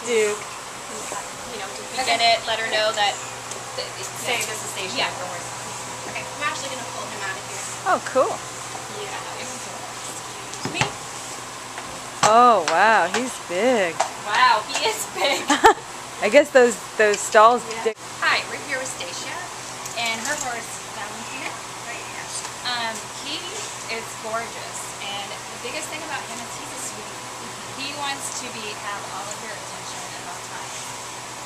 Duke. You know, to begin it, let her know that say this is station afterwards. Okay, I'm actually going to pull him out of here. Oh, cool. Yeah. Excuse me. Oh, wow, he's big. Wow, he is big. I guess those stalls. Yeah. Hi, we're here with Stacia and her horse Valentina. Right, yes. He is gorgeous, and the biggest thing about him is he's a sweetie. He wants to have all of your attention at all times.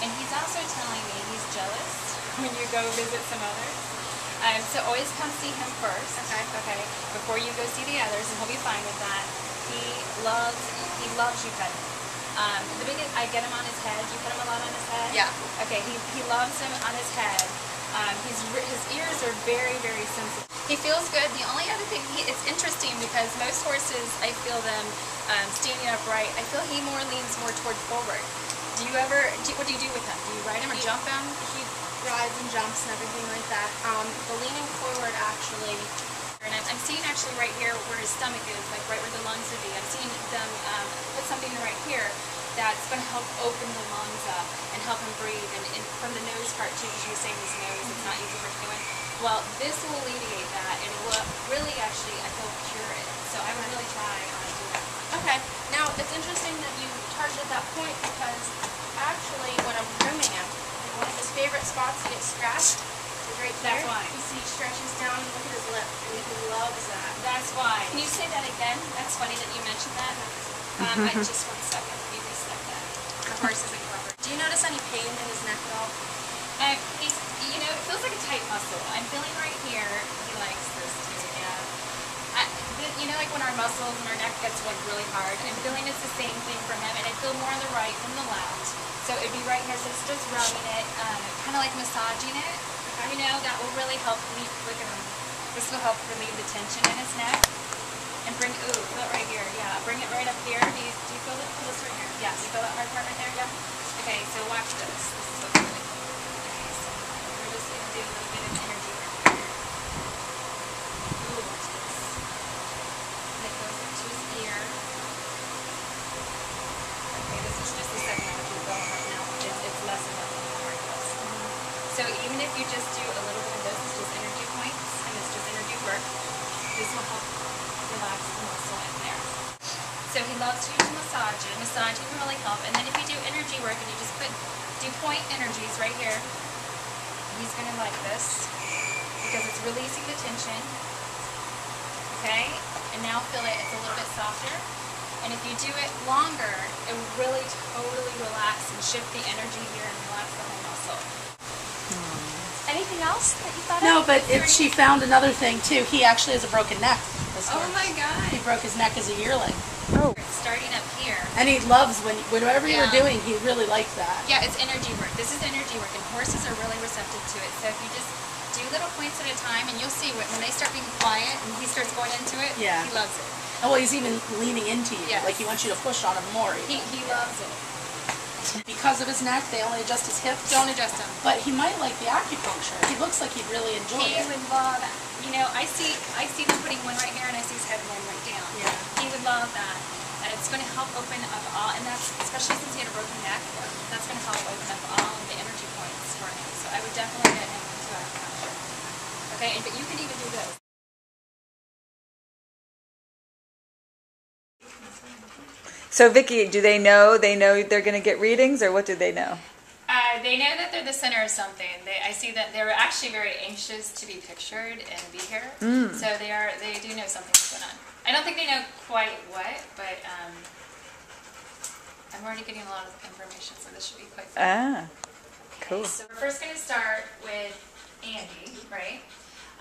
And he's also telling me he's jealous when you go visit some others. So always come see him first, okay, before you go see the others, and he'll be fine with that. He loves you petting. The biggest, I get him on his head. You pet him a lot on his head? Yeah. Okay, he loves him on his head. His ears are very, very sensitive. He feels good. The only other thing, it's interesting because most horses, I feel them standing upright. I feel he leans more toward forward. What do you do with him? Do you ride him or jump him? He rides and jumps and everything like that. The leaning forward actually, and I'm seeing actually right here where his stomach is, like right where the lungs would be. I'm seeing them put something right here that's going to help open the lungs up and help him breathe. And from the nose part too, because you were saying his nose, it's not easy for it to go in. Well, this will alleviate that, and it will really actually, I feel, cure it. So I would really try to do that. Okay. Now it's interesting that you targeted that point because actually when I'm grooming him, one of his favorite spots to get scratched is right there. That's why. You see he stretches down and look at his lip, and he loves that. That's why. Can you say that again? That's funny that you mentioned that. Just 1 second. You reset that. The horse isn't covered. Do you notice any pain in his neck at all? You know, it feels like a tight muscle. I'm feeling right here. He likes this too. Yeah. You know, like when our muscles and our neck gets like really hard. I'm feeling it's the same thing for him, and I feel more on the right than the left. So it'd be right here. So it's just rubbing it, kind of like massaging it. You know, that will really help. Look at him. This will help relieve the tension in his neck. And feel it right here. Yeah, bring it right up here. Do you feel it? Feel this right here? Yeah. Do you feel that hard part right there? Yeah. Okay, so watch this. This is what's really cool. Okay, so we're just going to do a little bit of energy work here. Ooh, watch this. And it goes into his ear. Okay, this is just the second energy bell right now. It's less and less than how it goes. So even if you just do a little bit of this, it's just energy points, and it's just energy work, this will help relax the muscle in there. So he loves you to massage it. Massaging can really help. And then if you do energy work and you just do point energies right here, he's going to like this because it's releasing the tension. Okay? And now feel it. It's a little bit softer. And if you do it longer, it will really totally relax and shift the energy here and relax the whole muscle. Anything else that you thought of? No, but she found another thing too. He actually has a broken neck. Oh my God. He broke his neck as a yearling. Oh. It's starting up here. And he loves whatever you were doing, he really likes that. Yeah, it's energy work. This is energy work, and horses are really receptive to it. So if you just do little points at a time, and you'll see when they start being quiet and he starts going into it, he loves it. Oh, well, he's even leaning into you. Yes. Like he wants you to push on him more. He loves it. Because of his neck, they only adjust his hips. Don't adjust him. But he might like the acupuncture. He looks like he'd really enjoy it. He would love that. You know, I see them putting one right here, and I see his head one right down. Yeah. He would love that. And it's going to help open up all, and that's, especially since he had a broken neck, that's going to help open up all of the energy points for him. So I would definitely get him into acupuncture. Okay, but you can even do this. So Vickie, do they know they're going to get readings, or what do they know? They know that they're the center of something. I see that they're actually very anxious to be pictured and be here. So they do know something's going on. I don't think they know quite what, but I'm already getting a lot of information, so this should be quite fun. Ah, cool. Okay, so we're first going to start with Andy, right?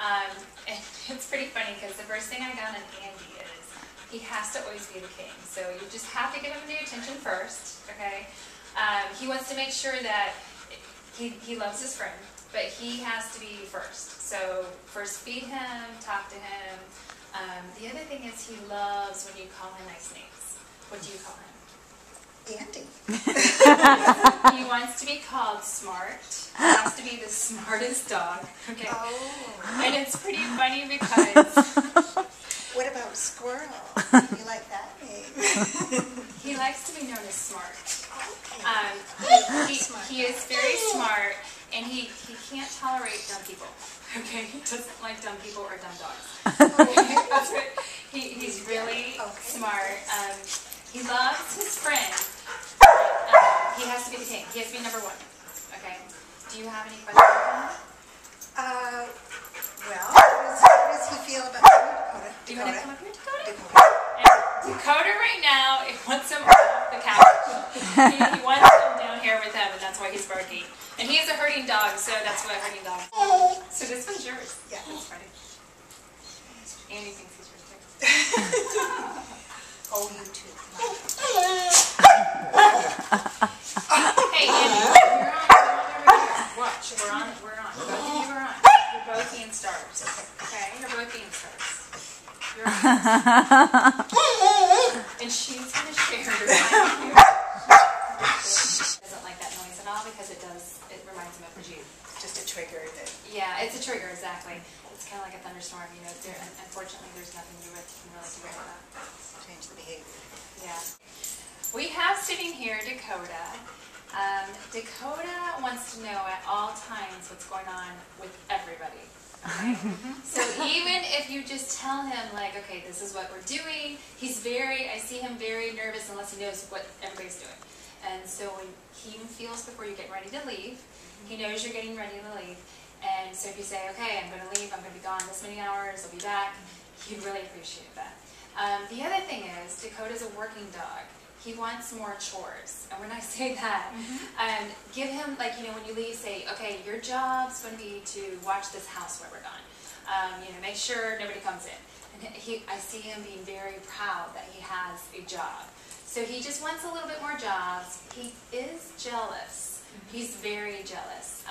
And it's pretty funny because the first thing I got on Andy is he has to always be the king. So you just have to give him the attention first, okay? He wants to make sure that he loves his friend, but he has to be first. So first feed him, talk to him. The other thing is he loves when you call him nice names. What do you call him? Andy. He wants to be called smart. He has to be the smartest dog. Okay. Oh. And it's pretty funny because What about squirrel? You like that name? he likes to be known as smart. He is very smart, and he can't tolerate dumb people. Okay, he doesn't like dumb people or dumb dogs. He's really smart. He loves his friend. He has to be the king. He has to be number one. Okay. Do you have any questions for him? Well, how does he feel about Dakota? Do you want to come up here, Dakota? Dakota. And Dakota right now, it wants him off the couch. He wants him down here with him, and that's why he's barking. And he is a herding dog, so that's why herding dog. So this one's yours. Yeah. That's funny. Andy thinks he's yours too. Oh, you too. Hey, Andy, you're on over here. Watch, we're on. Both of you are on. You're both being stars. Okay, you're both being stars. You're on. And she's going to share her mind. Doesn't like that noise at all because it reminds him of Rajiv. Just a trigger that. Yeah, it's a trigger, exactly. It's kind of like a thunderstorm, you know. Unfortunately, there's nothing you can really do about that. Change the behavior. Yeah. We have sitting here Dakota. Dakota wants to know at all times what's going on with everybody. Okay? So even if you just tell him, like, okay, this is what we're doing, I see him very nervous unless he knows what everybody's doing. And so when he feels before you're getting ready to leave, he knows you're getting ready to leave. And so if you say, okay, I'm going to leave, I'm going to be gone this many hours, I'll be back, he'd really appreciate that. The other thing is, Dakota's a working dog. He wants more chores. And when I say that, give him, like, you know, when you leave, say, okay, your job's going to be to watch this house while we're gone. You know, make sure nobody comes in. And I see him being very proud that he has a job. So he just wants a little bit more jobs. He is jealous. He's very jealous.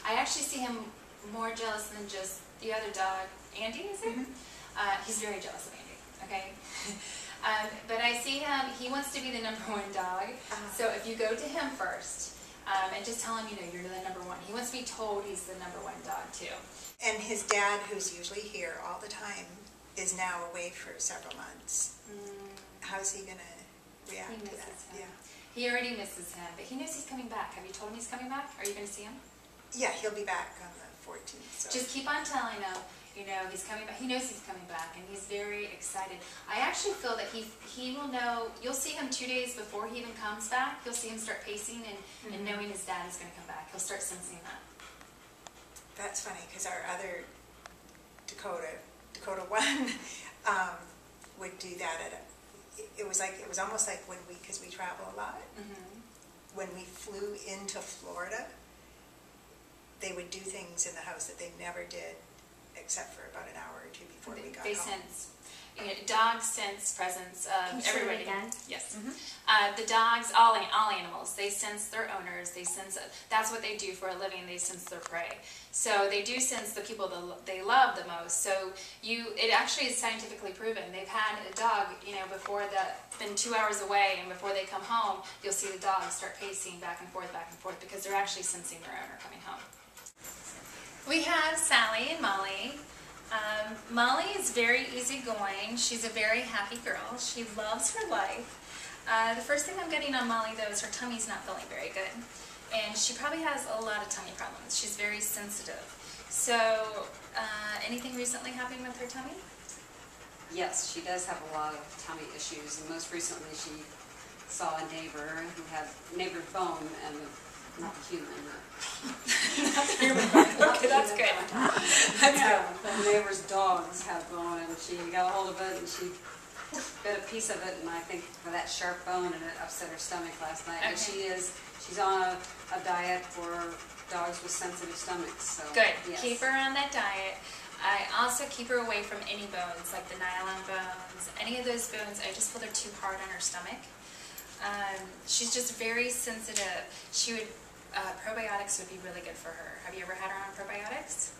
I actually see him more jealous than just the other dog, Andy, is it? He's very jealous of Andy, okay? But I see him, he wants to be the #1 dog. So if you go to him first and just tell him, you know, you're the #1. He wants to be told he's the #1 dog too. And his dad, who's usually here all the time, is now away for several months. How's he going to react to that? Him. Yeah. He already misses him, but he knows he's coming back. Have you told him he's coming back? Are you going to see him? Yeah, he'll be back on the 14th. So. Just keep on telling him, you know, he's coming back. He knows he's coming back, and he's very excited. I actually feel that he will know. You'll see him 2 days before he even comes back. You'll see him start pacing and knowing his dad is going to come back. He'll start sensing that. That's funny because our other Dakota 1, would do that it was almost like because we travel a lot. When we flew into Florida, they would do things in the house that they never did except for about an hour or two before we got home. They sense. You know, dogs sense presence of everybody. Again? Yes. The dogs, all animals, they sense their owners. They sense that's what they do for a living. They sense their prey. So they do sense the people they love the most. So it actually is scientifically proven. They've had a dog, you know, been 2 hours away, and before they come home, you'll see the dogs start pacing back and forth, because they're actually sensing their owner coming home. We have Sally and Molly. Molly is very easygoing. She's a very happy girl. She loves her life. The first thing I'm getting on Molly, though, is her tummy's not feeling very good. And she probably has a lot of tummy problems. She's very sensitive. So, anything recently happening with her tummy? Yes, she does have a lot of tummy issues. And most recently, she saw a neighbor who had neighbor's bone and not human. Not the human bone. Okay, that's good. The neighbor's dogs had bone, and she got a hold of it, and she bit a piece of it, and I think for that sharp bone, and it upset her stomach last night. Okay. But she's on a diet for dogs with sensitive stomachs. So, Good. yes. Keep her on that diet. I also keep her away from any bones, like the nylon bones. Any of those bones, I just feel they're too hard on her stomach. She's just very sensitive. Probiotics would be really good for her. Have you ever had her on probiotics?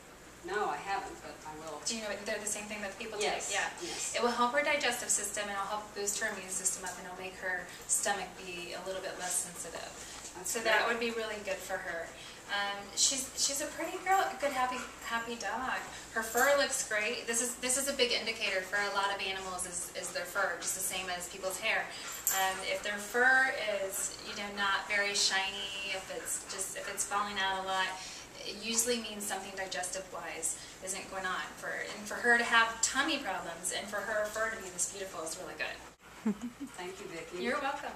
No, I haven't, but I will. Do you know they're the same thing that people Yes, take? Yeah. yes. It will help her digestive system, and it'll help boost her immune system up, and it'll make her stomach be a little bit less sensitive. That's So great. that would be really good for her. She's a pretty girl, a good happy dog. Her fur looks great. This is a big indicator for a lot of animals is their fur, just the same as people's hair. If their fur is not very shiny, if it's falling out a lot, it usually means something digestive wise isn't going on. For her to have tummy problems and for her fur to be this beautiful is really good. Thank you, Vicki. You're welcome.